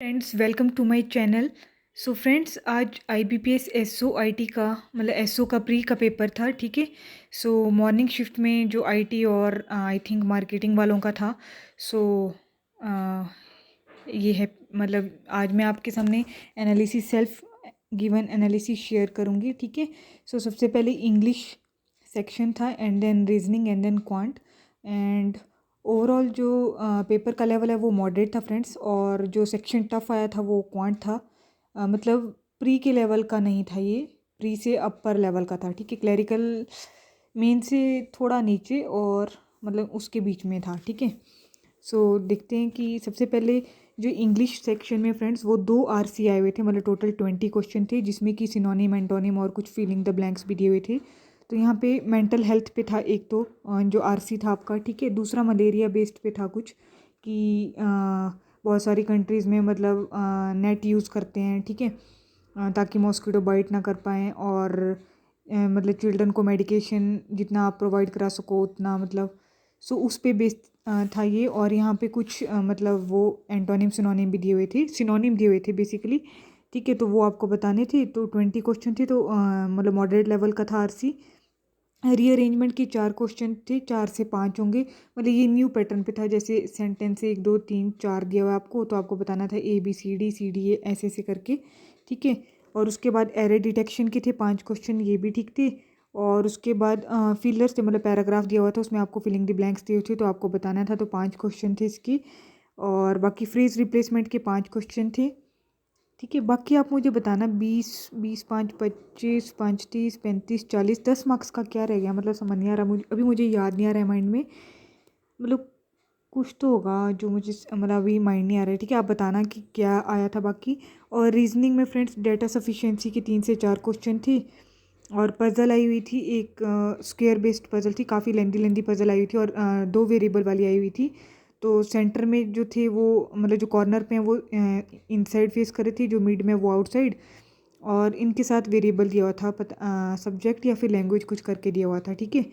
Friends welcome to my channel. So friends आज IBPS SO IT का मतलब SO का प्री का पेपर था। ठीक है। सो मॉर्निंग शिफ्ट में जो आईटी और आई थिंक मार्केटिंग वालों का था। सो ये है मतलब आज मैं आपके सामने analysis self given analysis share करूँगी। ठीक है। सो सबसे पहले इंग्लिश सेक्शन था and then reasoning and then quant and overall जो पेपर का लेवल है वो मॉडरेट था फ्रेंड्स। और जो सेक्शन टफ आया था वो क्वांट था। मतलब प्री के लेवल का नहीं था, ये प्री से अपर लेवल का था। ठीक है। क्लरिकल मेन से थोड़ा नीचे और मतलब उसके बीच में था। ठीक है। सो देखते हैं कि सबसे पहले जो इंग्लिश सेक्शन में फ्रेंड्स वो 2 आरसी आए हुए थे, मतलब टोटल 20 क्वेश्चन थे जिसमें कि सिनोनिम एंटोनिम और कुछ फिलिंग द ब्लैंक्स भी दिए हुए थे। तो यहाँ पे मेंटल हेल्थ पे था एक तो जो आरसी था आपका। ठीक है। दूसरा मलेरिया बेस्ड पे था कुछ कि बहुत सारी कंट्रीज़ में मतलब नेट यूज़ करते हैं। ठीक है। ताकि मॉस्किटो बाइट ना कर पाएँ और मतलब चिल्ड्रन को मेडिकेशन जितना आप प्रोवाइड करा सको उतना मतलब। सो उस पे बेस्ड था ये। और यहाँ पे कुछ मतलब वो एंटोनिम सिनोनिम भी दिए हुए थे, सिनोनिम दिए हुए थे बेसिकली। ठीक है। तो वो आपको बताने थे। तो 20 क्वेश्चन थे तो मतलब मॉडरेट लेवल का था आरसी। रीअरेंजमेंट के 4 क्वेश्चन थे, 4 से 5 होंगे। मतलब ये न्यू पैटर्न पे था, जैसे सेंटेंस 1 2 3 4 दिया हुआ है आपको तो आपको बताना था A B C D A ऐसे ऐसे करके। ठीक है। और उसके बाद एरर डिटेक्शन के थे 5 क्वेश्चन, ये भी ठीक थे। और उसके बाद फिलर्स थे, मतलब पैराग्राफ दिया हुआ था उसमें आपको फिलिंग द ब्लैंक्स दिए थे तो आपको बताना था, तो 5 क्वेश्चन थे इसकी। और बाकी फ्रेज रिप्लेसमेंट के 5 क्वेश्चन थे। ठीक है। बाकी आप मुझे बताना 20 20 5 25 5 30 35 40 10 मार्क्स का क्या रह गया, मतलब समझ नहीं आ रहा मुझे, अभी मुझे याद नहीं आ रहा है माइंड में। मतलब कुछ तो होगा जो मुझे मतलब अभी माइंड नहीं आ रहा है। ठीक है। आप बताना कि क्या आया था बाकी। और रीजनिंग में फ्रेंड्स डेटा सफिशिएंसी के 3 से 4 क्वेश्चन थी। और पज़ल आई हुई थी एक स्क्वायर बेस्ड पज़ल थी, काफ़ी लेंदी लेंदी पज़ल आई हुई थी और 2 वेरिएबल वाली आई हुई थी। तो सेंटर में जो थे वो मतलब जो कॉर्नर पे हैं वो इनसाइड फेस कर रहे थे, जो मिड में वो आउटसाइड। और इनके साथ वेरिएबल दिया हुआ था, सब्जेक्ट या फिर लैंग्वेज कुछ करके दिया हुआ था। ठीक है।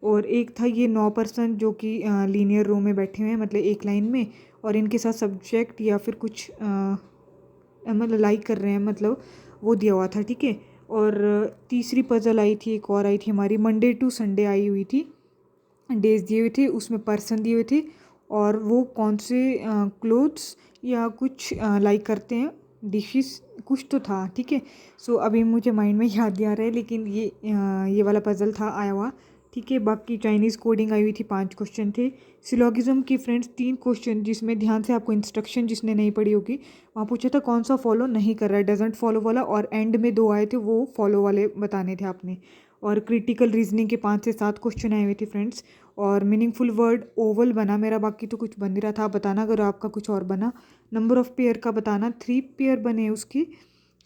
और एक था ये 9% जो कि लीनियर रो में बैठे हुए हैं, मतलब एक लाइन में। और इनके साथ सब्जेक्ट या फिर कुछ मतलब लाइक कर रहे हैं, मतलब वो दिया हुआ था। ठीक है। और तीसरी पजल आई थी, एक और आई थी हमारी मंडे टू संडे आई हुई थी, डेज दिए हुए थे उसमें, पर्सन दिए हुए थे और वो कौन से क्लोथ्स या कुछ लाइक करते हैं, डिशेस कुछ तो था। ठीक है। सो अभी मुझे माइंड में याद नहीं आ रहा है लेकिन ये वाला पजल था आया हुआ। ठीक है। बाकी चाइनीज़ कोडिंग आई हुई थी, 5 क्वेश्चन थे। सिलोगिज्म की फ्रेंड्स 3 क्वेश्चन, जिसमें ध्यान से आपको इंस्ट्रक्शन जिसने नहीं पढ़ी होगी वहाँ पूछा था कौन सा फॉलो नहीं कर रहा है, डजेंट फॉलो वाला, और एंड में 2 आए थे वो फॉलो वाले बताने थे आपने। और क्रिटिकल रीजनिंग के 5 से 7 क्वेश्चन आए हुए थे फ्रेंड्स। और मीनिंगफुल वर्ड ओवल बना मेरा, बाकी तो कुछ बन नहीं रहा था। आप बताना अगर आपका कुछ और बना। नंबर ऑफ़ पेयर का बताना, 3 पेयर बने उसकी।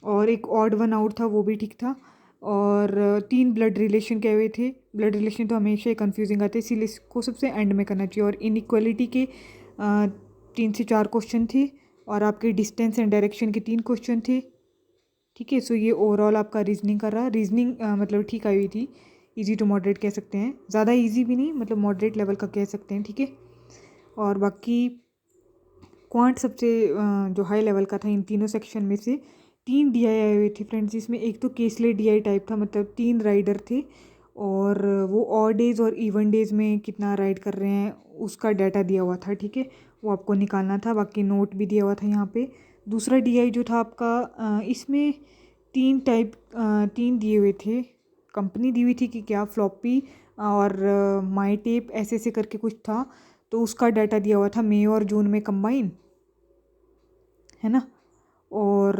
और एक ऑड वन आउट था, वो भी ठीक था। और 3 ब्लड रिलेशन के हुए थे। ब्लड रिलेशन तो हमेशा ही कन्फ्यूजिंग आते हैं, इसीलिए इसको सबसे एंड में करना चाहिए। और इनइक्वालिटी के 3 से 4 क्वेश्चन थे। और आपके डिस्टेंस एंड डायरेक्शन के 3 क्वेश्चन थे। ठीक है। सो ये ओवरऑल आपका रीजनिंग का रहा। रीजनिंग मतलब ठीक आई हुई थी, इजी टू मॉडरेट कह सकते हैं, ज़्यादा इजी भी नहीं, मतलब मॉडरेट लेवल का कह सकते हैं। ठीक है। और बाकी क्वांट सबसे जो हाई लेवल का था इन तीनों सेक्शन में से। 3 डीआई आए हुए थे फ्रेंड्स, जिसमें एक तो केसले डीआई टाइप था, मतलब 3 राइडर थे और वो ऑड डेज और इवन डेज में कितना राइड कर रहे हैं उसका डाटा दिया हुआ था। ठीक है। वो आपको निकालना था, बाकी नोट भी दिया हुआ था यहाँ पे। दूसरा डीआई जो था आपका इसमें 3 दिए हुए थे, कंपनी दी हुई थी कि क्या, फ्लॉपी और माई टेप ऐसे ऐसे करके कुछ था। तो उसका डाटा दिया हुआ था मई और जून में कंबाइन, है ना। और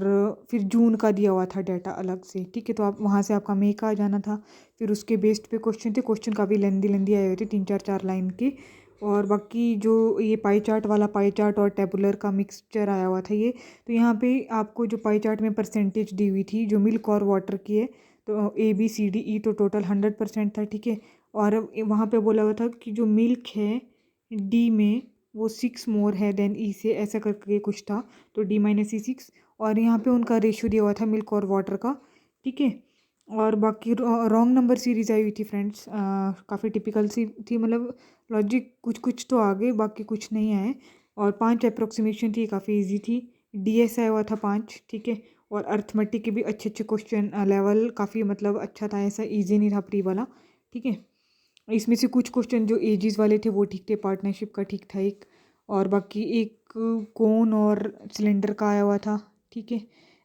फिर जून का दिया हुआ था डाटा अलग से। ठीक है। तो आप वहाँ से आपका मई का आ जाना था। फिर उसके बेस्ड पे क्वेश्चन थे, क्वेश्चन काफ़ी लेंदी लेंदी आए हुए थे, 3 4 4 लाइन के। और बाकी जो ये पाई चार्ट वाला, पाई चार्ट और टेबुलर का मिक्सचर आया हुआ था ये। तो यहाँ पे आपको जो पाई चार्ट में परसेंटेज दी हुई थी जो मिल्क और वाटर की है, तो A B C D E तो टोटल 100% था। ठीक है। और वहाँ पे बोला हुआ था कि जो मिल्क है डी में वो 6 मोर है देन ई से, ऐसा करके कुछ था। तो D-E6। और यहाँ पे उनका रेशियो दिया हुआ था मिल्क और वाटर का। ठीक है। और बाकी रॉन्ग नंबर सीरीज आई हुई थी फ्रेंड्स, काफ़ी टिपिकल सी थी, मतलब लॉजिक कुछ कुछ तो आ गए बाकी कुछ नहीं आए। और 5 अप्रोक्सीमेशन थी, काफ़ी इजी थी। DS आया हुआ था 5, ठीक है। और अर्थमेटिक के भी अच्छे अच्छे क्वेश्चन, लेवल काफ़ी मतलब अच्छा था, ऐसा इजी नहीं था प्री वाला, ठीक है। इसमें से कुछ क्वेश्चन जो एजिस वाले थे वो ठीक थे, पार्टनरशिप का ठीक था एक, और बाकी एक कोन और सिलेंडर का आया हुआ था, ठीक है।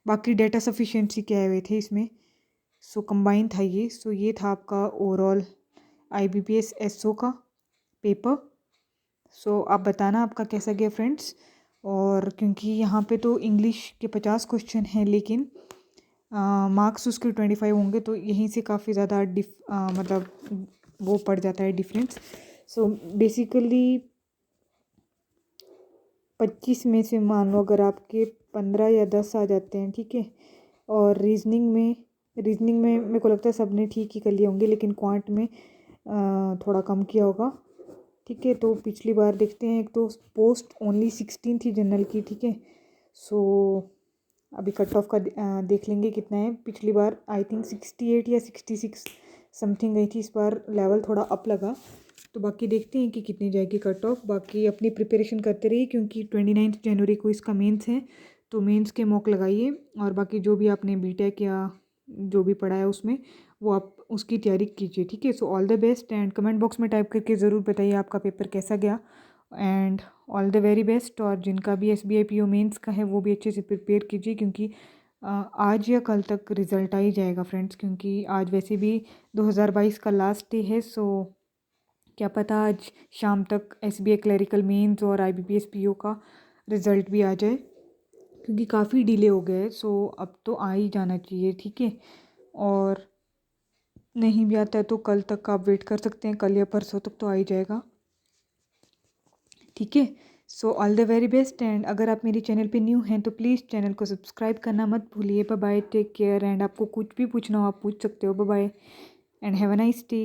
बाकी डेटा सफिशिएंसी के आए हुए थे इसमें, सो कंबाइन था ये। सो ये था आपका ओवरऑल IBPS SO का पेपर। सो आप बताना आपका कैसा गया फ्रेंड्स। और क्योंकि यहाँ पे तो इंग्लिश के 50 क्वेश्चन हैं, लेकिन मार्क्स उसके 25 होंगे, तो यहीं से काफ़ी ज़्यादा मतलब वो पड़ जाता है डिफरेंस। सो बेसिकली 25 में से मान लो अगर आपके 15 या 10 आ जाते हैं, ठीक है। और रीजनिंग में मेरे को लगता है सब ने ठीक ही कर लिए होंगे, लेकिन क्वांट में थोड़ा कम किया होगा, ठीक है। तो पिछली बार देखते हैं, एक तो पोस्ट ओनली 16 थी जनरल की, ठीक है। सो अभी कट ऑफ का देख लेंगे कितना है। पिछली बार आई थिंक 68 या 66 समथिंग गई थी, इस बार लेवल थोड़ा अप लगा। तो बाकी देखते हैं कि कितनी जाएगी कट ऑफ। बाकी अपनी प्रिपरेशन करते रहिए, क्योंकि 29 जनवरी को इसका मेंस है, तो मेंस के मॉक लगाइए। और बाकी जो भी आपने बीटेक या जो भी पढ़ा है उसमें, वो आप उसकी तैयारी कीजिए, ठीक है। So all the best, and comment box में टाइप करके ज़रूर बताइए आपका पेपर कैसा गया, and all the very best. और जिनका भी SBI PO मेंस का है वो भी अच्छे से प्रिपेयर कीजिए, क्योंकि आज या कल तक रिज़ल्ट आ ही जाएगा फ्रेंड्स, क्योंकि आज वैसे भी 2022 का लास्ट डे है। सो क्या पता आज शाम तक SBI क्लरिकल मेंस और IBPS PO का रिज़ल्ट भी आ जाए, क्योंकि काफ़ी डिले हो गए। सो अब तो आ ही जाना चाहिए, ठीक है। और नहीं भी आता है तो कल तक आप वेट कर सकते हैं, कल या परसों तक तो आ ही जाएगा, ठीक है। So all the very best, and अगर आप मेरे चैनल पे न्यू हैं तो प्लीज़ चैनल को सब्सक्राइब करना मत भूलिए। Bye bye, take care, and आपको कुछ भी पूछना हो आप पूछ सकते हो। Bye bye and have a nice day.